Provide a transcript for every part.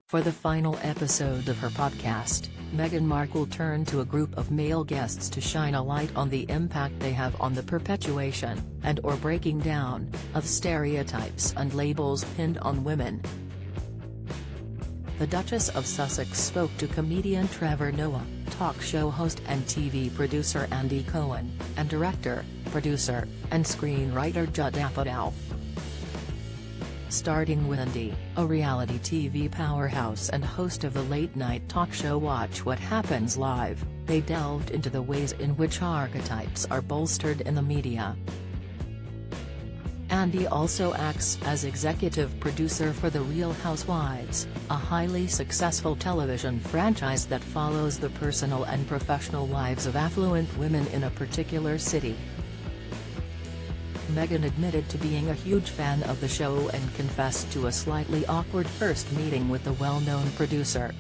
For the final episode of her podcast, Meghan Markle turned to a group of male guests to shine a light on the impact they have on the perpetuation, and/or breaking down, of stereotypes and labels pinned on women. The Duchess of Sussex spoke to comedian Trevor Noah, talk show host and TV producer Andy Cohen, and director, producer, and screenwriter Judd Apatow. Starting with Andy, a reality TV powerhouse and host of the late-night talk show Watch What Happens Live, they delved into the ways in which archetypes are bolstered in the media. Andy also acts as executive producer for The Real Housewives, a highly successful television franchise that follows the personal and professional lives of affluent women in a particular city. Meghan admitted to being a huge fan of the show and confessed to a slightly awkward first meeting with the well-known producer.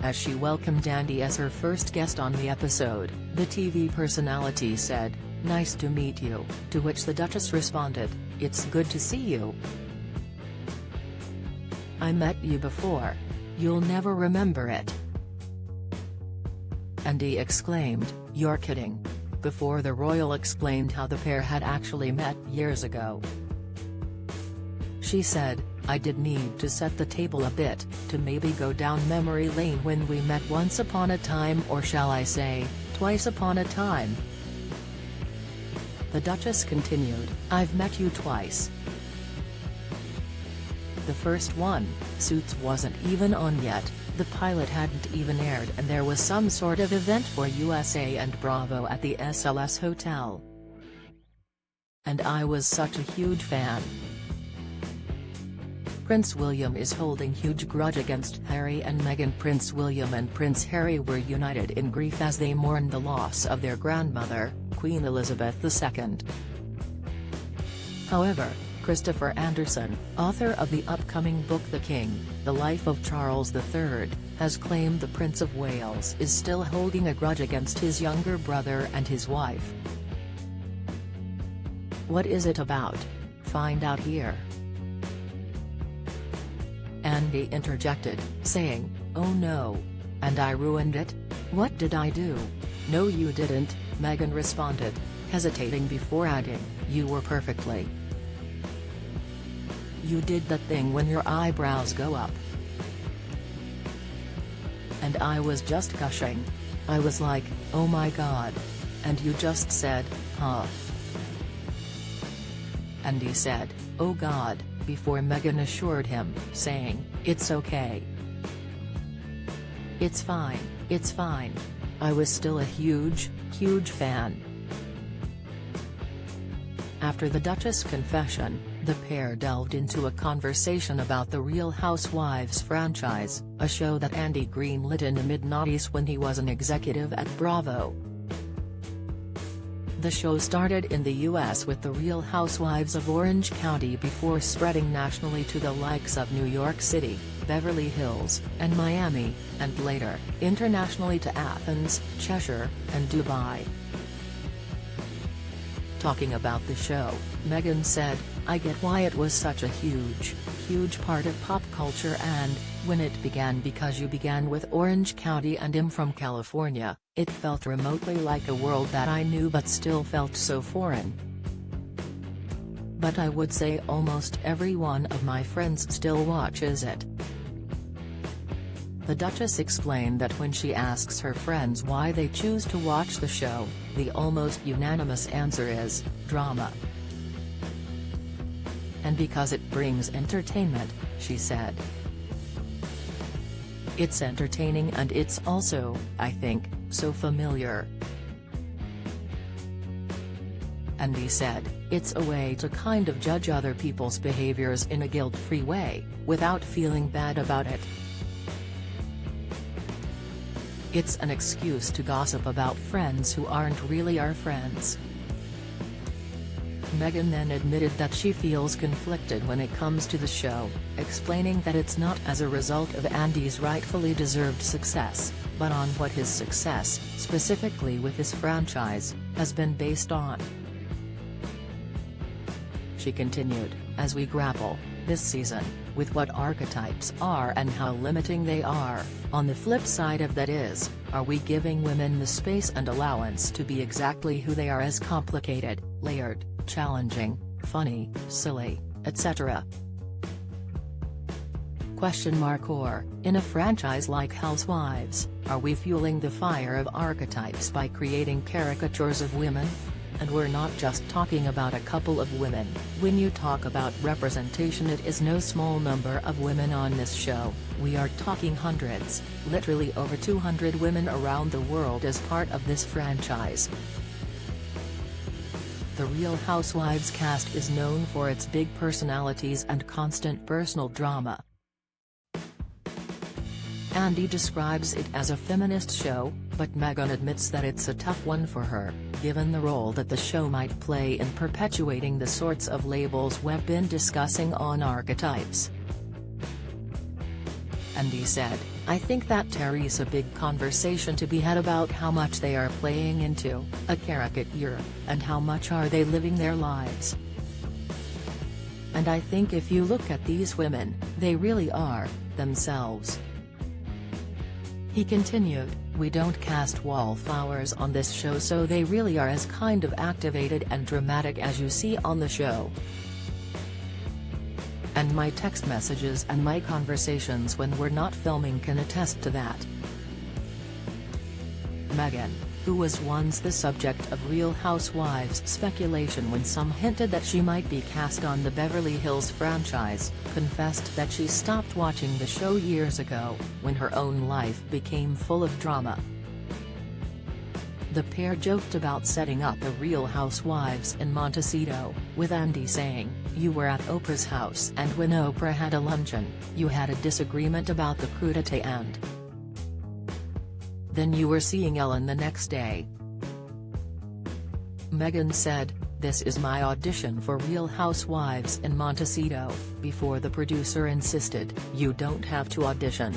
As she welcomed Andy as her first guest on the episode, the TV personality said, "Nice to meet you," to which the Duchess responded, "It's good to see you. I met you before. You'll never remember it." Andy exclaimed, "You're kidding," before the royal explained how the pair had actually met years ago. She said, "I did need to set the table a bit, to maybe go down memory lane when we met once upon a time, or shall I say, twice upon a time." The Duchess continued, "I've met you twice. The first one, Suits wasn't even on yet, the pilot hadn't even aired, and there was some sort of event for USA and Bravo at the SLS Hotel. And I was such a huge fan. Prince William is holding huge grudge against Harry and Meghan. Prince William and Prince Harry were united in grief as they mourned the loss of their grandmother, Queen Elizabeth II. However, Christopher Anderson, author of the upcoming book The King, The Life of Charles III, has claimed the Prince of Wales is still holding a grudge against his younger brother and his wife. What is it about? Find out here." Andy interjected, saying, "Oh no. And I ruined it? What did I do?" "No you didn't," Meghan responded, hesitating before adding, "You were perfectly. You did that thing when your eyebrows go up. And I was just gushing. I was like, oh my god. And you just said, huh." Andy said, "Oh god," before Meghan assured him, saying, "It's okay. It's fine, it's fine. I was still a huge, huge fan." After the Duchess' confession, the pair delved into a conversation about the Real Housewives franchise, a show that Andy greenlit in the mid-noughties when he was an executive at Bravo. The show started in the US with the Real Housewives of Orange County before spreading nationally to the likes of New York City, Beverly Hills, and Miami, and later, internationally to Athens, Cheshire, and Dubai. Talking about the show, Meghan said, "I get why it was such a huge, huge part of pop culture, and, when it began, because you began with Orange County and I'm from California, it felt remotely like a world that I knew but still felt so foreign. But I would say almost every one of my friends still watches it." The Duchess explained that when she asks her friends why they choose to watch the show, the almost unanimous answer is, drama. "And because it brings entertainment," she said. "It's entertaining and it's also, I think, so familiar." Andy said, "It's a way to kind of judge other people's behaviors in a guilt-free way, without feeling bad about it. It's an excuse to gossip about friends who aren't really our friends." Meghan then admitted that she feels conflicted when it comes to the show, explaining that it's not as a result of Andy's rightfully deserved success, but on what his success, specifically with his franchise, has been based on. She continued, "As we grapple, this season, with what archetypes are and how limiting they are. On the flip side of that is, are we giving women the space and allowance to be exactly who they are, as complicated, layered, challenging, funny, silly, etc.? Or, in a franchise like Housewives, are we fueling the fire of archetypes by creating caricatures of women? And we're not just talking about a couple of women. When you talk about representation, it is no small number of women on this show. We are talking hundreds, literally over 200 women around the world as part of this franchise. The Real Housewives cast is known for its big personalities and constant personal drama. Andy describes it as a feminist show, but Meghan admits that it's a tough one for her, given the role that the show might play in perpetuating the sorts of labels we've been discussing on archetypes. Andy said, "I think that there's a big conversation to be had about how much they are playing into a caricature, and how much are they living their lives. And I think if you look at these women, they really are themselves." He continued, "We don't cast wallflowers on this show, so they really are as kind of activated and dramatic as you see on the show. And my text messages and my conversations when we're not filming can attest to that." Meghan, who was once the subject of Real Housewives speculation when some hinted that she might be cast on the Beverly Hills franchise, confessed that she stopped watching the show years ago, when her own life became full of drama. The pair joked about setting up a Real Housewives in Montecito, with Andy saying, "You were at Oprah's house, and when Oprah had a luncheon, you had a disagreement about the crudité, and then you were seeing Ellen the next day." Meghan said, "This is my audition for Real Housewives in Montecito," before the producer insisted, "You don't have to audition.